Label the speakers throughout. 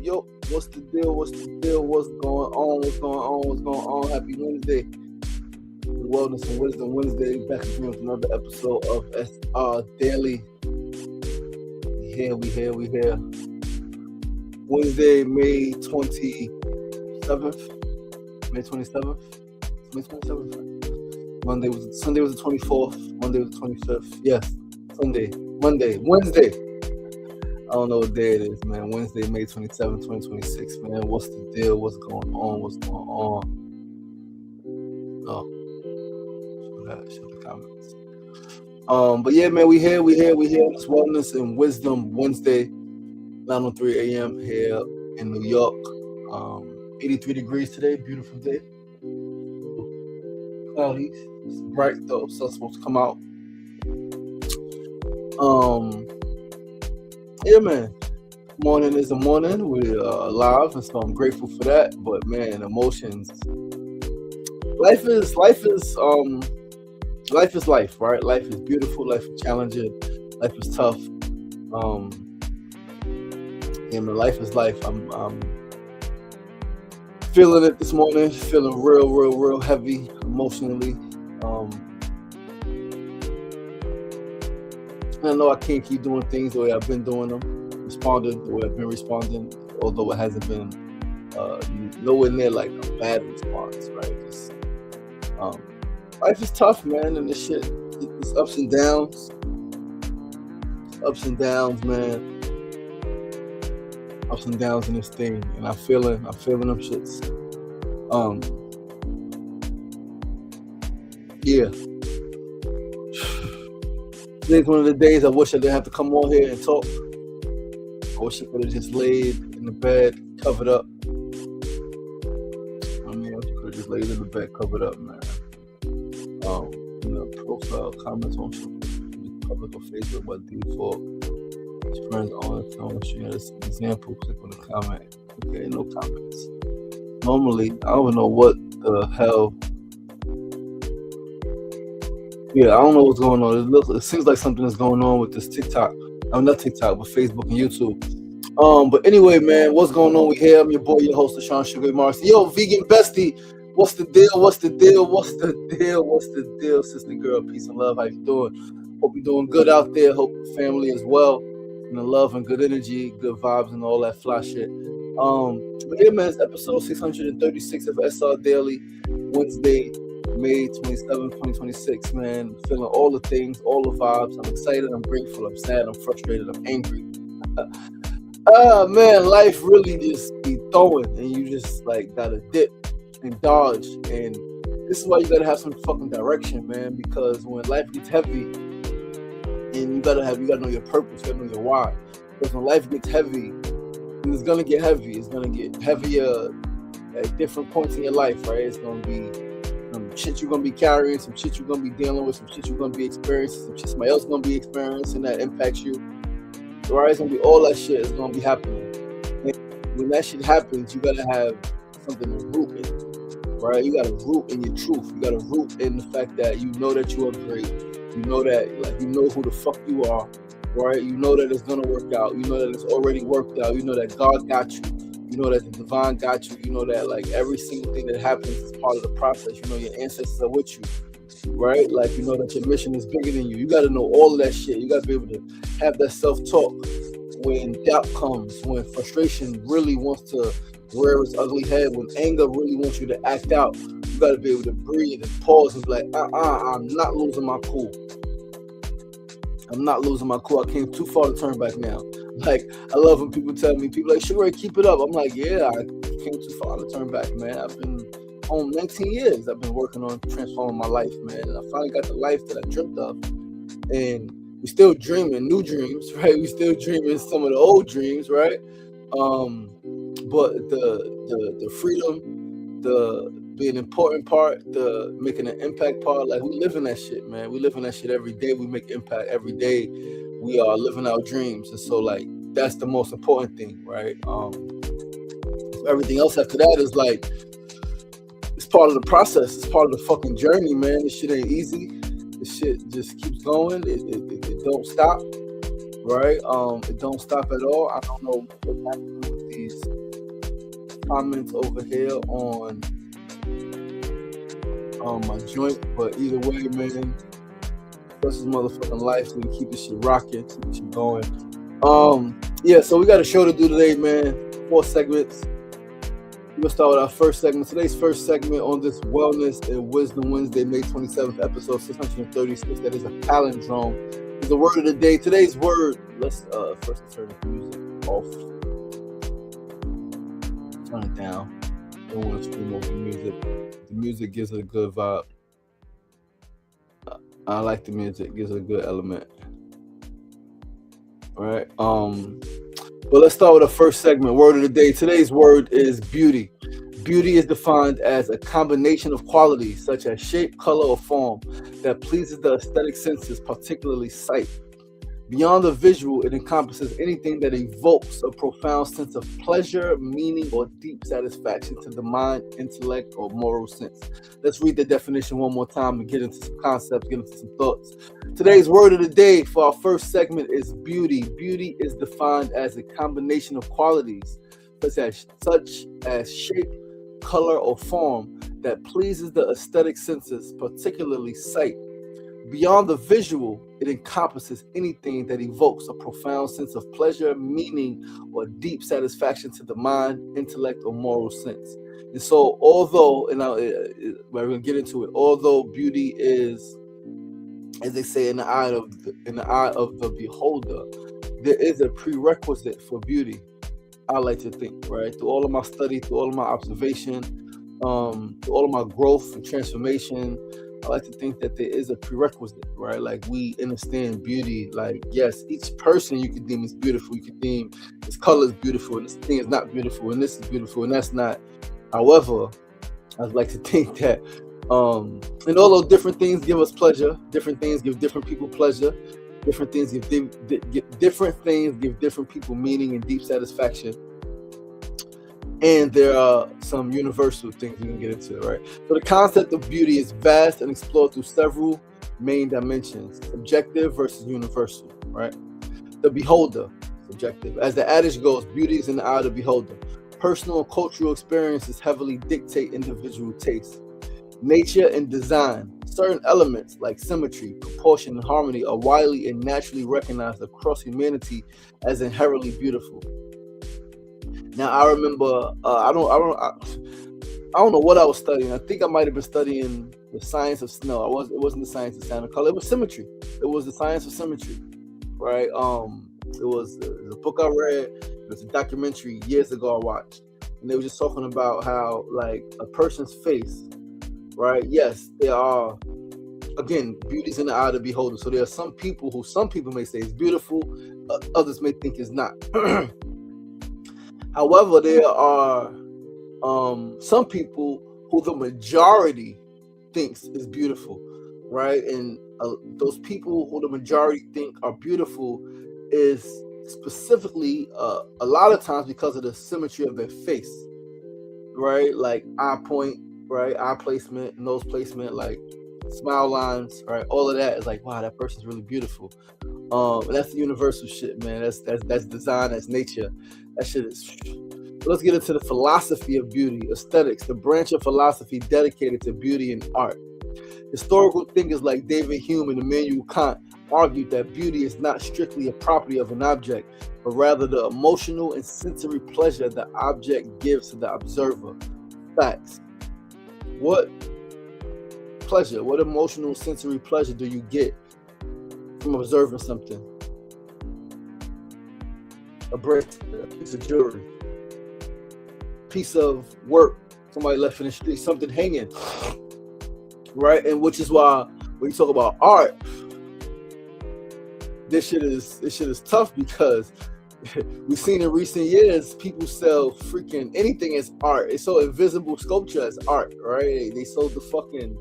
Speaker 1: Yo. What's the deal? What's going on? Happy Wednesday. Wellness and Wisdom Wednesday. Back again with another episode of SRDaily. We here. Wednesday, May 27th. Sunday was the 24th. Monday was the 25th. Yes, Wednesday. I don't know what day it is, man. Wednesday, May 27, 2026, man. What's the deal? What's going on? Oh, show the comments. But yeah, man, we here. It's Wellness and Wisdom Wednesday, 9:03 a.m. here in New York. 83 degrees today, beautiful day. Cloudy, it's bright though, sun's supposed to come out. Yeah, man. Morning is a morning. We're alive, and so I'm grateful for that. But man, emotions. Life is life, right? Life is beautiful. Life is challenging. Life is tough. Yeah, man. Life is life. I'm feeling it this morning. Feeling real heavy emotionally. I know I can't keep doing things the way I've been doing them, responding the way I've been responding, although it hasn't been nowhere near like a bad response, right? Life is tough, man, and this shit, it's ups and downs, man. Ups and downs in this thing, and I'm feeling them shits. Yeah. Today's one of the days I wish I didn't have to come on here and talk. I wish I could have just laid in the bed, covered up. I wish I could have just laid in the bed, covered up, man. Profile comments on public or Facebook by default. Friends on the phone. Share this example. Click on the comment. Okay, no comments. Normally, I don't know what the hell. Yeah, I don't know what's going on. It seems like something is going on with this TikTok. Not TikTok, but Facebook and YouTube. But anyway, man, what's going on? We here. I'm your boy, your host, Sean Sugar Marcy. Yo, vegan bestie, what's the deal, sister girl? Peace and love. How you doing? Hope you're doing good out there. Hope your family as well. And the love and good energy, good vibes, and all that fly shit. But yeah, man, it's episode 636 of SRDaily, Wednesday, May 27, 2026, man. Feeling all the things, all the vibes. I'm excited, I'm grateful, I'm sad, I'm frustrated, I'm angry. Man, life really just be throwing, and you just like gotta dip and dodge. And this is why you gotta have some fucking direction, man, because when life gets heavy, and you gotta know your purpose, you gotta know your why. Because when life gets heavy, and it's gonna get heavy, it's gonna get heavier at different points in your life, right? It's gonna be some shit you're gonna be carrying, some shit you're gonna be dealing with, some shit you're gonna be experiencing, some shit somebody else gonna be experiencing that impacts you. Right? It's gonna be all that shit is gonna be happening. And when that shit happens, you gotta have something to root in, right? You gotta root in your truth. You gotta root in the fact that you know that you are great. You know that, like, you know who the fuck you are, right? You know that it's gonna work out. You know that it's already worked out. You know that God got you. You know that the divine got you. You know that, like, every single thing that happens is part of the process. You know your ancestors are with you, right? Like, you know that your mission is bigger than you. You got to know all of that shit. You got to be able to have that self-talk when doubt comes, when frustration really wants to rear its ugly head, when anger really wants you to act out. You got to be able to breathe and pause and be like, I'm not losing my cool. I'm not losing my cool. I came too far to turn back now. Like, I love when people tell me, people like, Sugar, keep it up. I'm like, yeah, I came too far to turn back, man. I've been home 19 years. I've been working on transforming my life, man. And I finally got the life that I dreamt of. And we still dreaming new dreams, right? We still dreaming some of the old dreams, right? But the freedom, the being an important part, the making an impact part, like we live in that shit, man. We live in that shit every day. We make impact every day. We are living our dreams, and so like that's the most important thing, right? Everything else after that is like it's part of the process. It's part of the fucking journey, man. This shit ain't easy. This shit just keeps going. It don't stop, right? It don't stop at all. I don't know what's happening with these comments over here on my joint, but either way, man, this is motherfucking life. So we keep this shit rocking, keep this shit going. Yeah, so we got a show to do today, man. 4 segments. We're gonna start with our first segment. Today's first segment on this Wellness and Wisdom Wednesday, May 27th, episode 636. That is a palindrome. Is the word of the day. Today's word. Let's first turn the music off. Turn it down. Don't want to scream over the music. The music gives it a good vibe. I like the music. It gives it a good element. All right. But let's start with the first segment, word of the day. Today's word is beauty. Beauty is defined as a combination of qualities such as shape, color, or form that pleases the aesthetic senses, particularly sight. Beyond the visual, it encompasses anything that evokes a profound sense of pleasure, meaning, or deep satisfaction to the mind, intellect, or moral sense. Let's read the definition one more time and get into some concepts, get into some thoughts. Today's word of the day for our first segment is beauty. Beauty is defined as a combination of qualities such as shape, color, or form that pleases the aesthetic senses, particularly sight. Beyond the visual, it encompasses anything that evokes a profound sense of pleasure, meaning, or deep satisfaction to the mind, intellect, or moral sense. And so, although, and we're going to get into it, although beauty is, as they say, in the eye of the beholder, there is a prerequisite for beauty. I like to think, right? Through all of my study, through all of my observation, through all of my growth and transformation, I like to think that there is a prerequisite, right? Like we understand beauty. Like, yes, each person you can deem is beautiful. You can deem this color is beautiful, and this thing is not beautiful, and this is beautiful, and that's not. However, I'd like to think that, and although different things give us pleasure, different things give different people pleasure, different things give different people meaning and deep satisfaction. And there are some universal things we can get into, right? So the concept of beauty is vast and explored through several main dimensions: subjective versus universal, right? The beholder, subjective. As the adage goes, beauty is in the eye of the beholder. Personal and cultural experiences heavily dictate individual tastes. Nature and design. Certain elements like symmetry, proportion, and harmony are widely and naturally recognized across humanity as inherently beautiful. Now I remember, I don't know what I was studying. I think I might have been studying the science of snow. It wasn't the science of sound and color. It was symmetry. It was the science of symmetry, right? It was a book I read. It was a documentary years ago I watched, and they were just talking about how like a person's face, right? Yes, there are, again, beauty's in the eye of the beholder. So there are some people may say is beautiful, others may think is not. However, there are some people who the majority thinks is beautiful, right? And those people who the majority think are beautiful is specifically a lot of times because of the symmetry of their face, right? Like eye point, right? Eye placement, nose placement, like smile lines, right? All of that is like, wow, that person's really beautiful. That's the universal shit, man. That's design, that's nature. That shit is. So let's get into the philosophy of beauty, aesthetics, the branch of philosophy dedicated to beauty and art. Historical thinkers like David Hume and Immanuel Kant argued that beauty is not strictly a property of an object, but rather the emotional and sensory pleasure the object gives to the observer. Facts. What pleasure, what emotional sensory pleasure do you get from observing something? A bracelet, a piece of jewelry, piece of work somebody left in the street, something hanging, right? And which is why when you talk about art, this shit is tough because we've seen in recent years people sell freaking anything as art. They sold invisible sculpture as art, right? They sold the fucking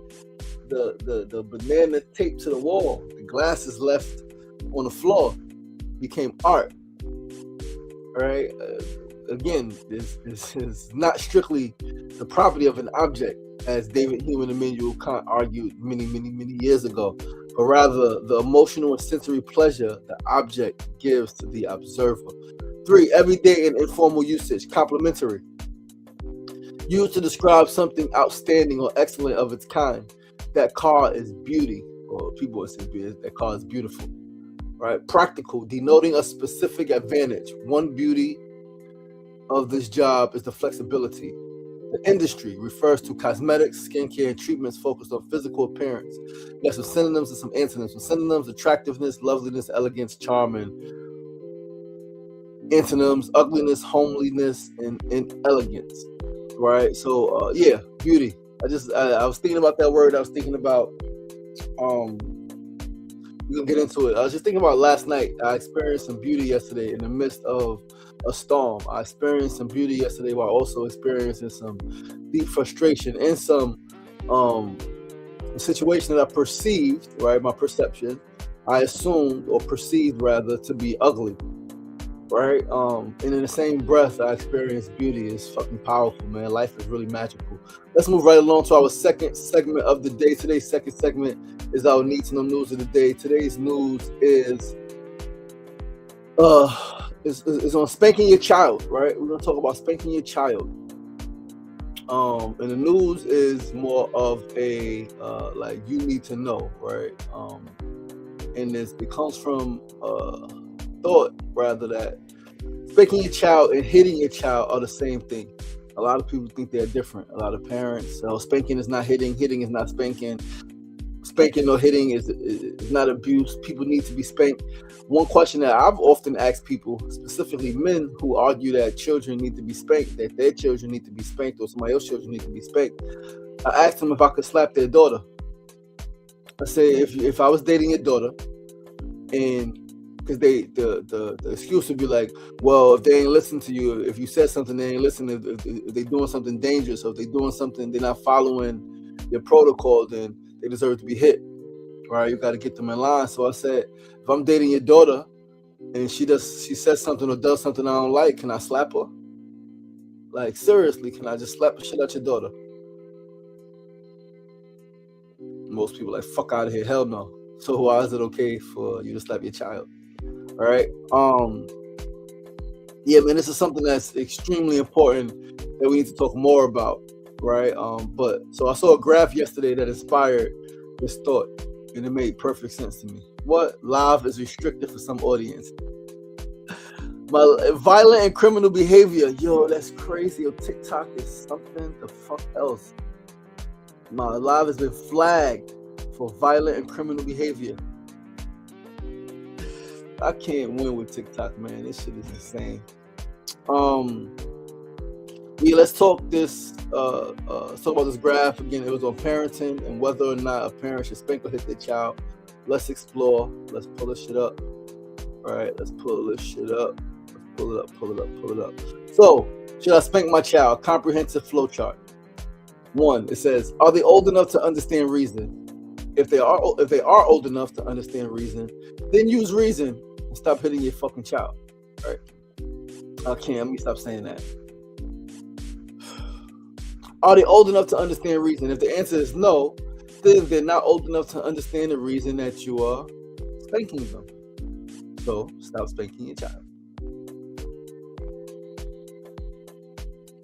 Speaker 1: the banana tape to the wall. The glasses left on the floor became art. Right? Again, this is not strictly the property of an object, as David Hume and Immanuel Kant argued many years ago, but rather the emotional and sensory pleasure the object gives to the observer. 3, everyday and informal usage, complementary. Used to describe something outstanding or excellent of its kind. That car is beauty, or people would say that car is beautiful. Right? Practical, denoting a specific advantage. One beauty of this job is the flexibility. The industry refers to cosmetics, skincare, and treatments focused on physical appearance. You got some synonyms and some antonyms. Some synonyms: attractiveness, loveliness, elegance, charm, and antonyms: ugliness, homeliness, and inelegance. Right? So, yeah, beauty. I was thinking about that word. I was thinking about we're gonna get into it. I was just thinking about last night. I experienced some beauty yesterday in the midst of a storm. I experienced some beauty yesterday while also experiencing some deep frustration and some situation that I perceived, right? My perception, I assumed or perceived rather to be ugly, right? And in the same breath, I experienced beauty. It's fucking powerful, man. Life is really magical. Let's move right along to our second segment of the day. Today's second segment is our Need to Know News of the day. Today's news is on spanking your child, right? We're gonna talk about spanking your child. And the news is more of a like you need to know, right? And it comes from thought rather that spanking your child and hitting your child are the same thing. A lot of people think they're different. A lot of parents, spanking is not hitting, hitting is not spanking. Spanking or hitting is not abuse. People need to be spanked. One question that I've often asked people, specifically men who argue that children need to be spanked, that their children need to be spanked or somebody else's children need to be spanked, I asked them if I could slap their daughter. I say, if I was dating your daughter, and because the excuse would be like, well, if they ain't listen to you, if you said something, they ain't listen. If they doing something dangerous, or if they doing something, they're not following your protocol, then they deserve to be hit, right? You got to get them in line. So I said, if I'm dating your daughter and she says something or does something I don't like, can I slap her? Like, seriously, can I just slap the shit out your daughter? Most people like, fuck out of here. Hell no. So why is it okay for you to slap your child? All right. Yeah, man, this is something that's extremely important that we need to talk more about, right? But so I saw a graph yesterday that inspired this thought, and it made perfect sense to me. What? Live is restricted for some audience. Violent and criminal behavior. Yo, that's crazy. Yo, TikTok is something the fuck else. My live has been flagged for violent and criminal behavior. I can't win with TikTok, man. This shit is insane. Yeah, let's talk this. Let's talk about this graph again. It was on parenting and whether or not a parent should spank or hit their child. Let's explore. Let's pull this shit up. All right, let's pull this shit up. Let's pull it up. So, should I spank my child? Comprehensive flow chart. 1, it says, are they old enough to understand reason? If they are old enough to understand reason, then use reason and stop hitting your fucking child. All right. Okay, let me stop saying that. Are they old enough to understand reason? If the answer is no, then they're not old enough to understand the reason that you are spanking them. So stop spanking your child.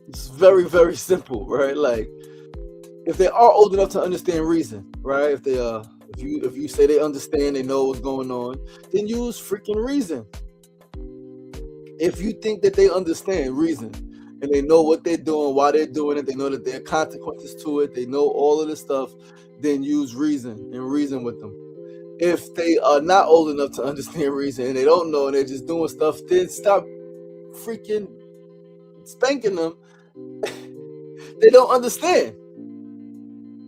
Speaker 1: It's very, very simple, right? Like, if they are old enough to understand reason, right? If you say they understand, they know what's going on, then use freaking reason. If you think that they understand reason and they know what they're doing, why they're doing it, they know that there are consequences to it, they know all of this stuff, then use reason and reason with them. If they are not old enough to understand reason and they don't know and they're just doing stuff, then stop freaking spanking them. They don't understand.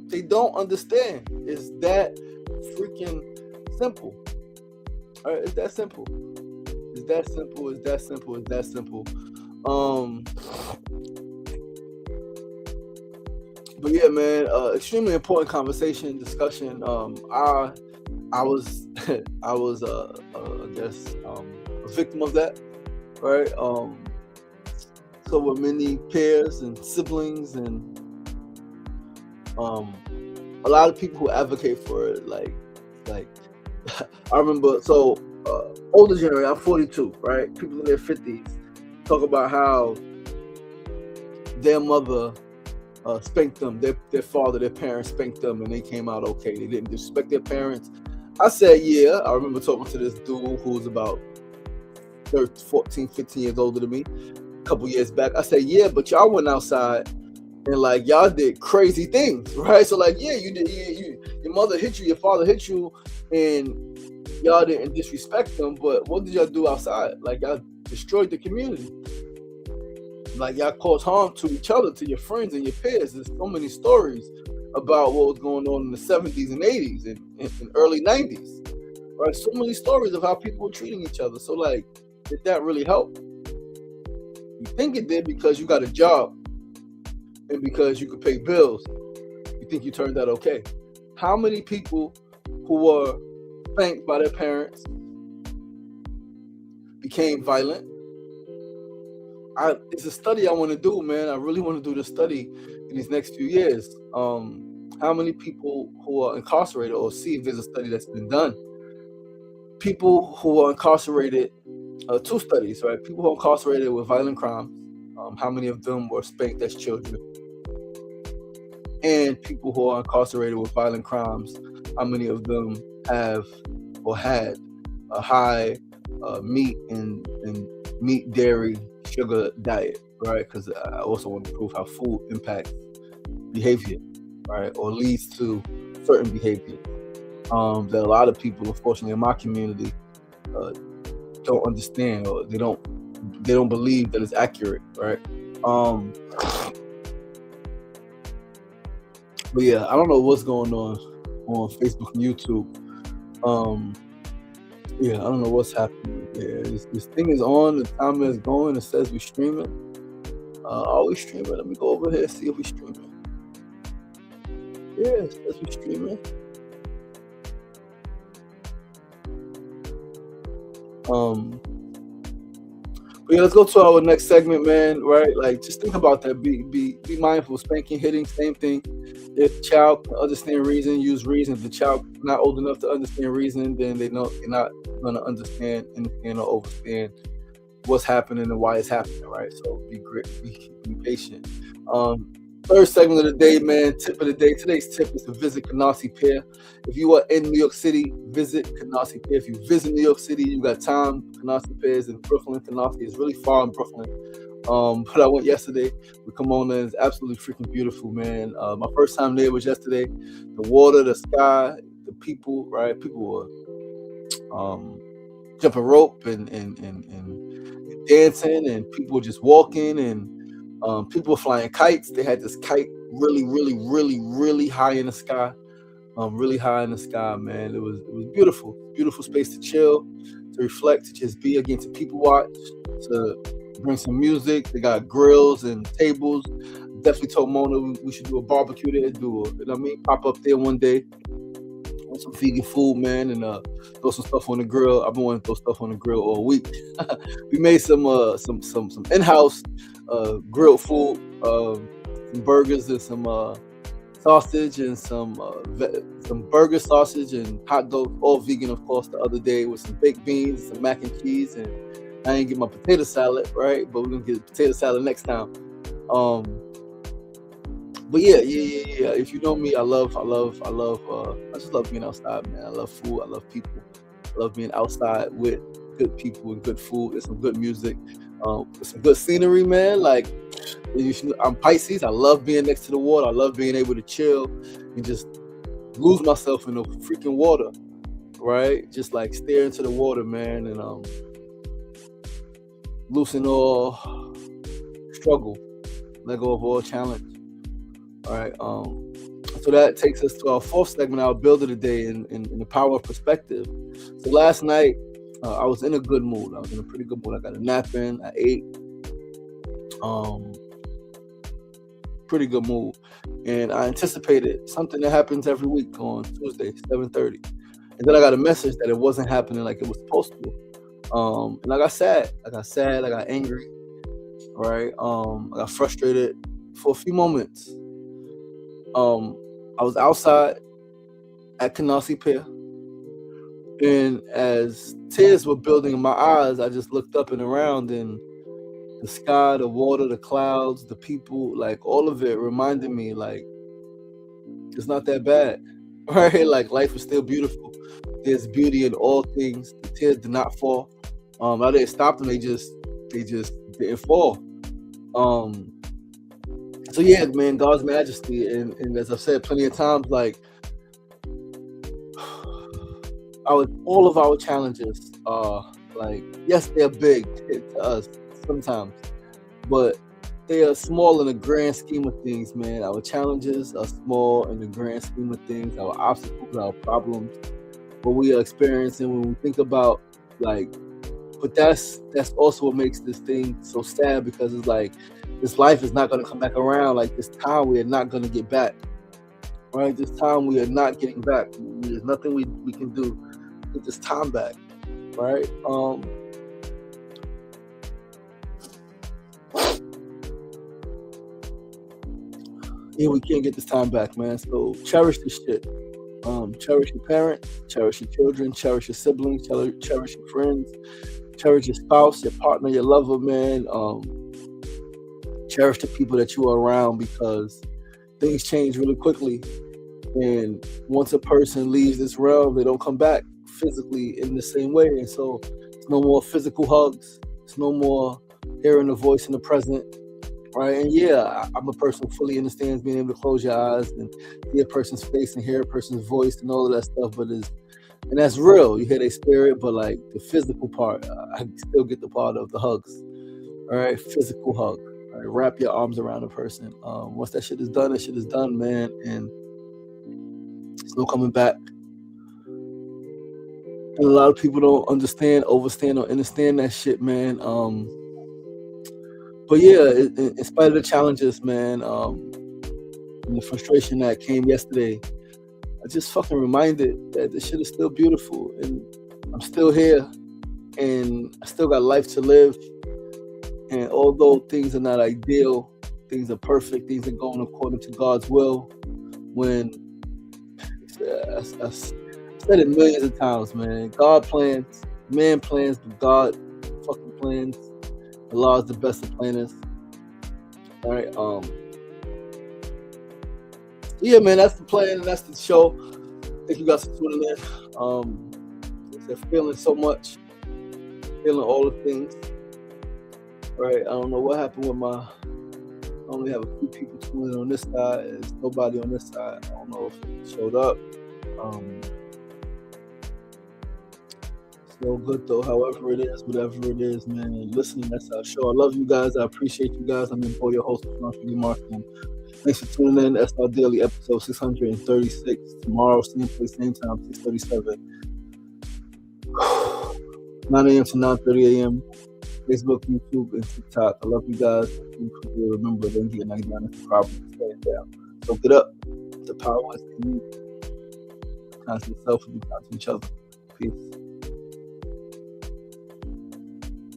Speaker 1: They don't understand. It's that freaking simple. All right, it's that simple. It's that simple. It's that simple. It's that simple. Um, but yeah, man, extremely important conversation, discussion. I was, I guess, a victim of that, right? So were many peers and siblings and a lot of people who advocate for it, like I remember. So older generation, I'm 42, right? People in their 50s talk about how their mother spanked them, their father, their parents spanked them, and they came out okay. They didn't disrespect their parents. I said, yeah. I remember talking to this dude who was about 13, 14, 15 years older than me a couple years back. I said, yeah, but y'all went outside and like y'all did crazy things, right? So like, yeah, you did. Your mother hit you, your father hit you, and y'all didn't disrespect them. But what did y'all do outside? Like y'all destroyed the community. Like y'all caused harm to each other, to your friends and your peers. There's so many stories about what was going on in the 70s and 80s and early 90s. Right? So many stories of how people were treating each other. So like, did that really help? You think it did because you got a job and because you could pay bills. You think you turned out okay. How many people who were spanked by their parents became violent? It's a study I want to do, man. I really want to do this study in these next few years. How many people who are incarcerated, or see if there's a study that's been done. People who are incarcerated, two studies, right? People who are incarcerated with violent crimes, how many of them were spanked as children? And people who are incarcerated with violent crimes, how many of them have or had a high meat and meat, dairy, sugar diet, right? Because I also want to prove how food impacts behavior, right? Or leads to certain behavior that a lot of people, unfortunately, in my community, don't understand, or they don't believe that it's accurate, right? But yeah, I don't know what's going on Facebook and YouTube. Yeah, I don't know what's happening. Yeah, this thing is on, the timer is going, it says we're streaming. Are we streaming? Let me go over here and see if we're streaming. Yeah, it says we're streaming. But yeah, let's go to our next segment, man. Right? Like, just think about that. Be mindful. Spanking, hitting, same thing. If the child can understand reason, use reason. If the child not old enough to understand reason, then they're not gonna understand or understand what's happening and why it's happening. Right? So be great. Be patient. Third segment of the day, man. Tip of the day. Today's tip is to visit Canarsie Pier. If you are in New York City, visit Canarsie Pier. If you visit New York City, you got time. Canarsie Pier is in Brooklyn. Canarsie is really far in Brooklyn. But I went yesterday with Kimona. It's absolutely freaking beautiful, man. My first time there was yesterday. The water, the sky, the people, right? People were jumping rope and dancing, and people were just walking, and people were flying kites. They had this kite really, really, really, really high in the sky. Really high in the sky, man. It was beautiful. Beautiful space to chill, to reflect, to just be again, to people watch, to bring some music. They got grills and tables. Definitely told Mona we should do a barbecue there, pop up there one day on some vegan food, man, and throw some stuff on the grill. I've been wanting to throw stuff on the grill all week. We made some in-house grilled food, some burgers and some sausage and some burger, sausage, and hot dog, all vegan, of course, the other day, with some baked beans, some mac and cheese, and I didn't get my potato salad, right? But we're gonna get potato salad next time. But yeah. If you know me, I just love being outside, man. I love food. I love people. I love being outside with good people and good food and some good music, some good scenery, man. Like, I'm Pisces. I love being next to the water. I love being able to chill and just lose myself in the freaking water, right? Just like stare into the water, man, and loosen all struggle, let go of all challenge. All right. So that takes us to our fourth segment, our build of the day, in the power of perspective. So last night, I was in a good mood. I was in a pretty good mood. I got a nap in. I ate. Pretty good mood. And I anticipated something that happens every week on Tuesday, 7:30. And then I got a message that it wasn't happening like it was supposed to. And I got sad. I got angry. Right? I got frustrated for a few moments. I was outside at Canarsie Pier. And as tears were building in my eyes, I just looked up and around, and the sky, the water, the clouds, the people, like all of it reminded me, like, it's not that bad, right? Like, life is still beautiful. There's beauty in all things. The tears did not fall. I didn't stop them. They just didn't fall. So yeah, man, God's majesty, and as I've said plenty of times, like, all of our challenges are, like, yes, they're big to us sometimes, but they are small in the grand scheme of things, man. Our challenges are small in the grand scheme of things. Our obstacles, our problems, what we are experiencing when we think about, like, but that's also what makes this thing so sad, because it's like, this life is not going to come back around. Like, this time we are not going to get back, right? This time we are not getting back. There's nothing we can do to get this time back, right? Yeah, we can't get this time back, man. So cherish this shit. Cherish your parents, cherish your children, cherish your siblings, cherish your friends, cherish your spouse, your partner, your lover, man. Cherish the people that you are around, because things change really quickly. And once a person leaves this realm, they don't come back physically in the same way. And so it's no more physical hugs. It's no more hearing the voice in the present. Right. And yeah, I'm a person who fully understands being able to close your eyes and see a person's face and hear a person's voice and all of that stuff. And that's real. You hear their spirit, but like the physical part, I still get the part of the hugs. All right. Physical hug. All right. Wrap your arms around a person. Once that shit is done, man. And it's no coming back. And a lot of people don't understand, overstand, or understand that shit, man. But yeah, in spite of the challenges, man, and the frustration that came yesterday, I just fucking reminded that this shit is still beautiful, and I'm still here, and I still got life to live. And although things are not ideal, things are perfect, things are going according to God's will. When I said it millions of times, man, God plans, man plans, but God fucking plans. Allah is the best of planners. All right. Yeah, man, that's the plan, and that's the show. Thank you guys for tuning in. They're feeling so much, feeling all the things. All right. I don't know what happened with I only have a few people tuning in on this side. There's nobody on this side. I don't know if it showed up. So good though, however it is, whatever it is, man. Listen, that's our show. I love you guys. I appreciate you guys. I'm your host, Martin. Thanks for tuning in. SRDaily episode 636. Tomorrow, same place, same time, 6:37. 9 a.m. to 9:30 a.m. Facebook, YouTube, and TikTok. I love you guys. Remember, don't get 99 is the problem. Stay down. So get up. The power is in you. Constant yourself and be kind to each other. Peace.